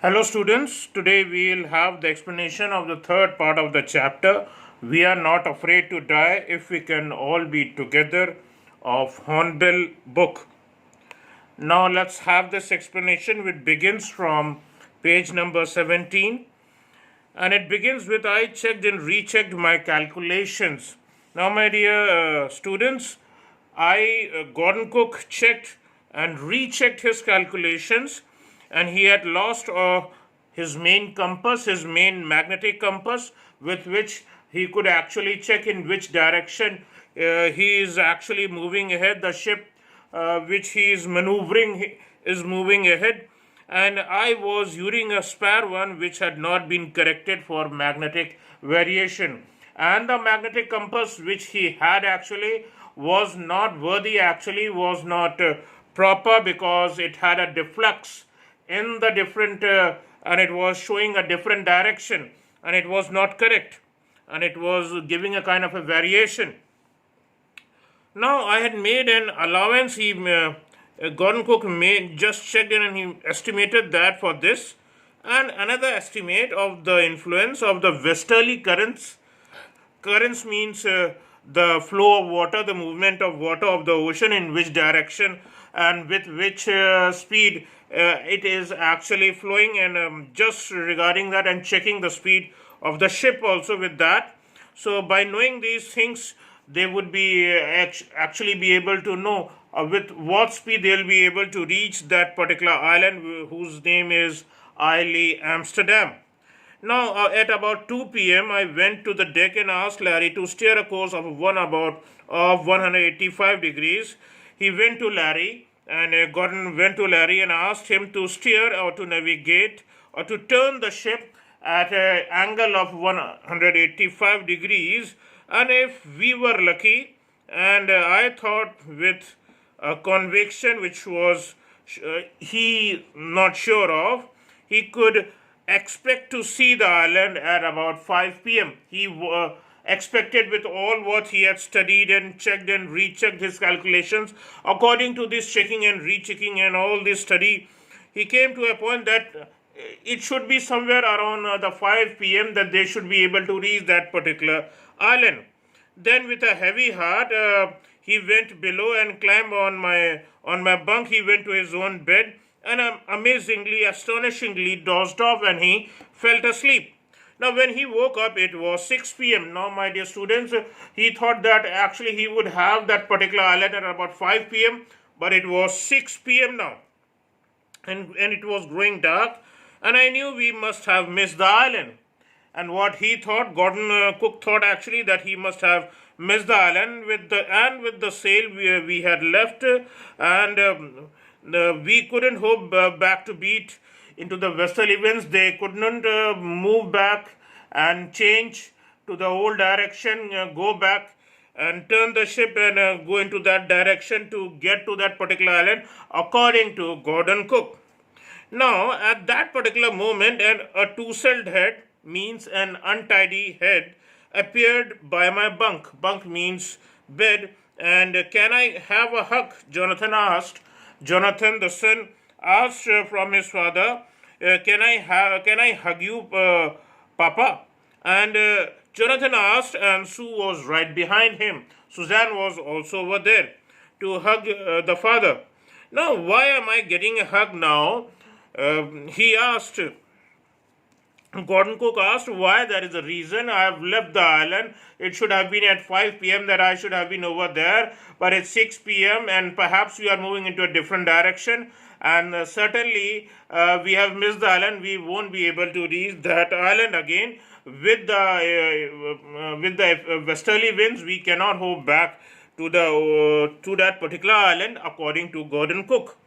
Hello students, today we will have the explanation of the third part of the chapter. We are not afraid to die if we can all be together of Hornbill book. Now let's have this explanation which begins from page number 17 and it begins with I checked and rechecked my calculations. Now my dear students, Gordon Cook checked and rechecked his calculations and he had lost his main compass, his main magnetic compass with which he could actually check in which direction he is actually moving ahead. The ship which he is maneuvering is moving ahead, and I was using a spare one which had not been corrected for magnetic variation, and the magnetic compass which he had actually was not worthy, actually was not proper, because it had a deflux in the different and it was showing a different direction and it was not correct and it was giving a kind of a variation. Now I had made an allowance. Gordon Cook just checked in and he estimated that for this, and another estimate of the influence of the westerly currents. Currents means the flow of water, the movement of water of the ocean, in which direction and with which speed it is actually flowing, and just regarding that and checking the speed of the ship also with that. So by knowing these things, they would be actually be able to know with what speed they'll be able to reach that particular island whose name is Isle Amsterdam. Now, at about 2 p.m., I went to the deck and asked Larry to steer a course of 185 degrees. He went to Larry, and Gordon went to Larry and asked him to steer or to navigate or to turn the ship at an angle of 185 degrees. And if we were lucky, and I thought with a conviction which was he not sure of, he could expect to see the island at about 5 p.m. He expected, with all what he had studied and checked and rechecked his calculations, according to this checking and rechecking and all this study, he came to a point that it should be somewhere around the 5 p.m. that they should be able to reach that particular island. Then with a heavy heart, he went below and climbed on my bunk. He went to his own bed and amazingly, astonishingly dozed off, and he fell asleep. Now when he woke up, it was 6 p.m. Now my dear students, he thought that actually he would have that particular island at about 5 p.m. but it was 6 p.m. now, and it was growing dark, and I knew we must have missed the island. And what he thought, Gordon Cook thought actually that he must have missed the island with the sail we had left, and we couldn't hope back to beat into the westerly winds. They couldn't move back and change to the old direction, go back and turn the ship and go into that direction to get to that particular island, according to Gordon Cook. Now, at that particular moment, a tousled head, means an untidy head, appeared by my bunk. Bunk means bed. And can I have a hug? Jonathan asked. Jonathan, the son, asked from his father, can I hug you, Papa? And Jonathan asked, and Sue was right behind him. Suzanne was also over there to hug the father. Now, why am I getting a hug now? He asked. Gordon Cook asked why. There is a reason. I have left the island. It should have been at 5 p.m. that I should have been over there, but it's 6 p.m. and perhaps we are moving into a different direction, and certainly we have missed the island. We won't be able to reach that island again. With the westerly winds, we cannot hope back to that particular island, according to Gordon Cook.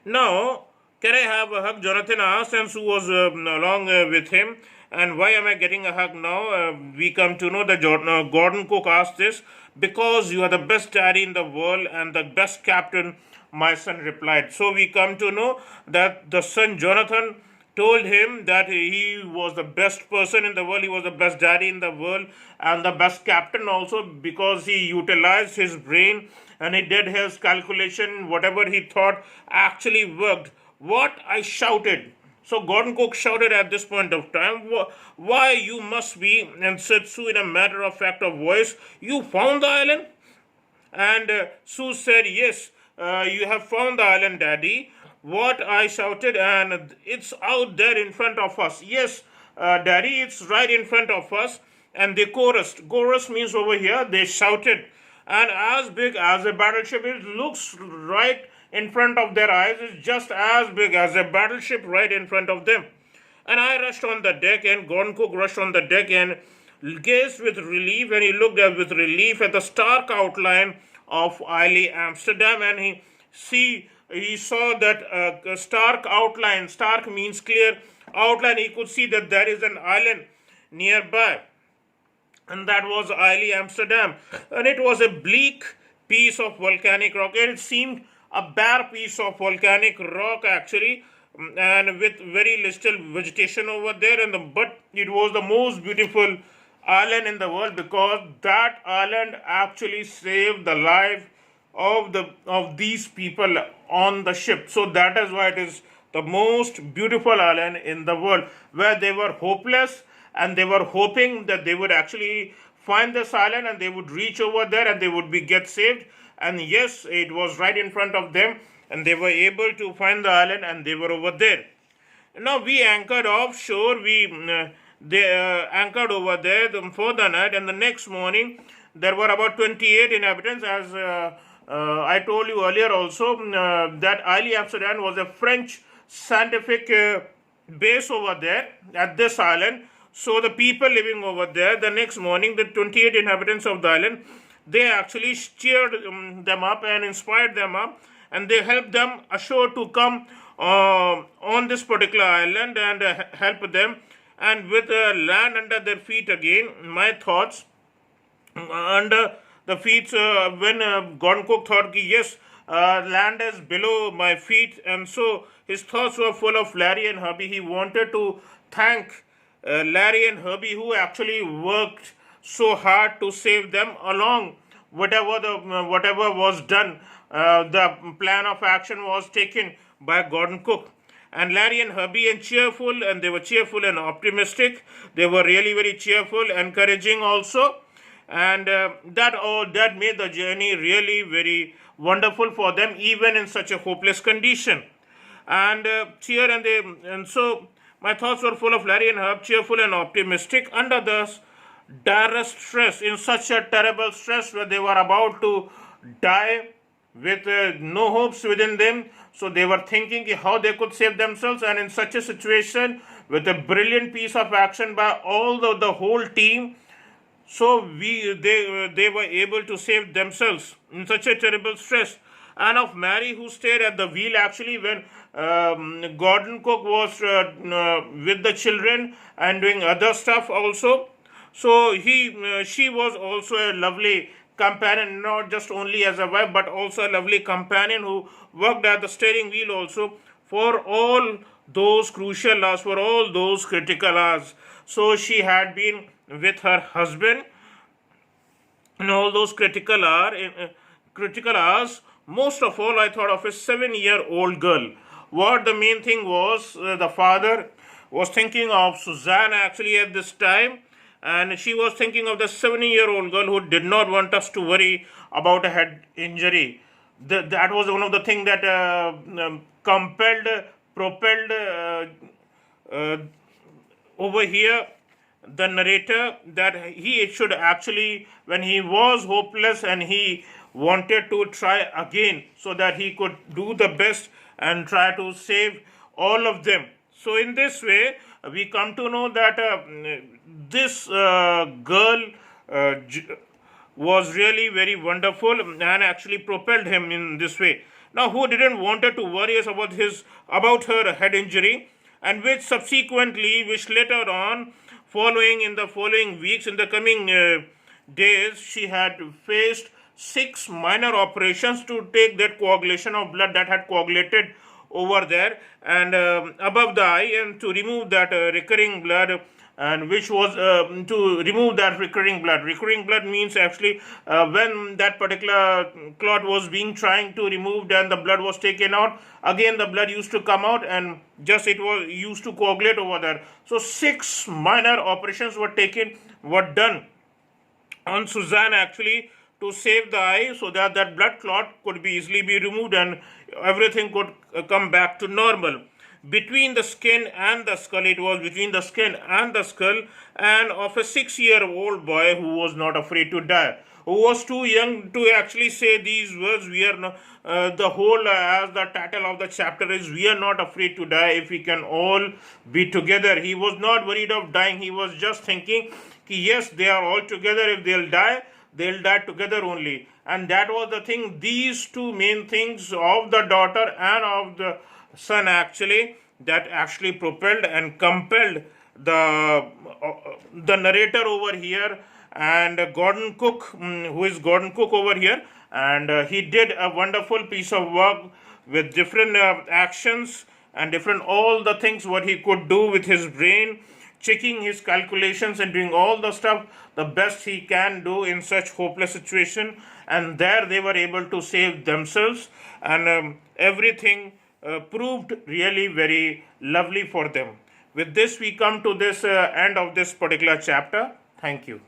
Now, can I have a hug? Jonathan asked, and Sue was along with him. And why am I getting a hug now? We come to know that Gordon Cook asked this because you are the best daddy in the world and the best captain, my son replied. So we come to know that the son Jonathan told him that he was the best person in the world, he was the best daddy in the world, and the best captain also, because he utilized his brain and he did his calculation. Whatever he thought actually worked. What? I shouted. So Gordon Cook shouted at this point of time, "Why you must be," and said Sue in a matter of fact of voice, "You found the island?" And Sue said, "Yes, you have found the island, Daddy." What, I shouted, and it's out there in front of us. Yes, Daddy, it's right in front of us. And they chorused. Chorus means over here, they shouted. And as big as a battleship, it looks right in front of their eyes. It's just as big as a battleship right in front of them. And I rushed on the deck, and Gordon Cook rushed on the deck and gazed with relief, and he looked at with relief at the stark outline of Isle Amsterdam, and he saw that stark outline. Stark means clear outline. He could see that there is an island nearby, and that was Isle Amsterdam, and it was a bleak piece of volcanic rock. It seemed a bare piece of volcanic rock actually, and with very little vegetation over there, but it was the most beautiful island in the world, because that island actually saved the life of these people on the ship. So that is why it is the most beautiful island in the world, where they were hopeless and they were hoping that they would actually find this island and they would reach over there and they would get saved. And yes, it was right in front of them, and they were able to find the island, and they were over there. Now we anchored offshore. They anchored over there for the night, and the next morning there were about 28 inhabitants. As I told you earlier also, that Isle Amsterdam was a French scientific base over there at this island. So the people living over there, the next morning, the 28 inhabitants of the island, they actually cheered them up and inspired them up, and they helped them ashore to come on this particular island and help them. And with land under their feet again, my thoughts under the feet, when Gordon Cook thought, yes, land is below my feet, and so his thoughts were full of Larry and Herbie. He wanted to thank Larry and Herbie, who actually worked so hard to save them along whatever was done. The plan of action was taken by Gordon Cook. And Larry and Herbie and they were cheerful and optimistic. They were really very cheerful, encouraging also, and that made the journey really very wonderful for them, even in such a hopeless condition. And so my thoughts were full of Larry and Herb, cheerful and optimistic under the direst stress, in such a terrible stress where they were about to die with no hopes within them. So they were thinking how they could save themselves, and in such a situation, with a brilliant piece of action by all the whole team, so they were able to save themselves in such a terrible stress. And of Mary, who stayed at the wheel actually when Gordon Cook was with the children and doing other stuff also. So she was also a lovely companion, not just only as a wife, but also a lovely companion who worked at the steering wheel also for all those crucial hours, for all those critical hours. So she had been with her husband in all those critical hours. Most of all, I thought of a 7-year-old girl. What the main thing was, the father was thinking of Suzanne actually at this time, and she was thinking of the 7-year-old girl who did not want us to worry about a head injury. That was one of the things that propelled over here the narrator, that he should actually, when he was hopeless and he wanted to try again, so that he could do the best and try to save all of them. So in this way, we come to know that this girl was really very wonderful and actually propelled him in this way. Now, who didn't wanted to worry about her head injury, and which later on, in the following weeks, in the coming days, she had faced 6 minor operations to take that coagulation of blood that had coagulated over there and above the eye, and to remove that recurring blood and which was to remove that recurring blood. Recurring blood means actually when that particular clot was being trying to removed and the blood was taken out, again the blood used to come out and just it was used to coagulate over there. So 6 minor operations were done on Suzanne actually to save the eye so that that blood clot could be easily be removed and everything could come back to normal. Between the skin and the skull, it was between the skin and the skull, and of a 6-year-old boy who was not afraid to die, who was too young to actually say these words. We are not, the whole, as the title of the chapter is, we are not afraid to die if we can all be together. He was not worried of dying. He was just thinking, yes, they are all together. If they'll die together only. And that was the thing. These two main things of the daughter and of the son actually, that actually propelled and compelled the narrator over here, and Gordon Cook, who is Gordon Cook over here, and he did a wonderful piece of work with different actions and different all the things what he could do with his brain, checking his calculations and doing all the stuff the best he can do in such hopeless situation, and there they were able to save themselves, and everything proved really very lovely for them. With this we come to this end of this particular chapter. Thank you.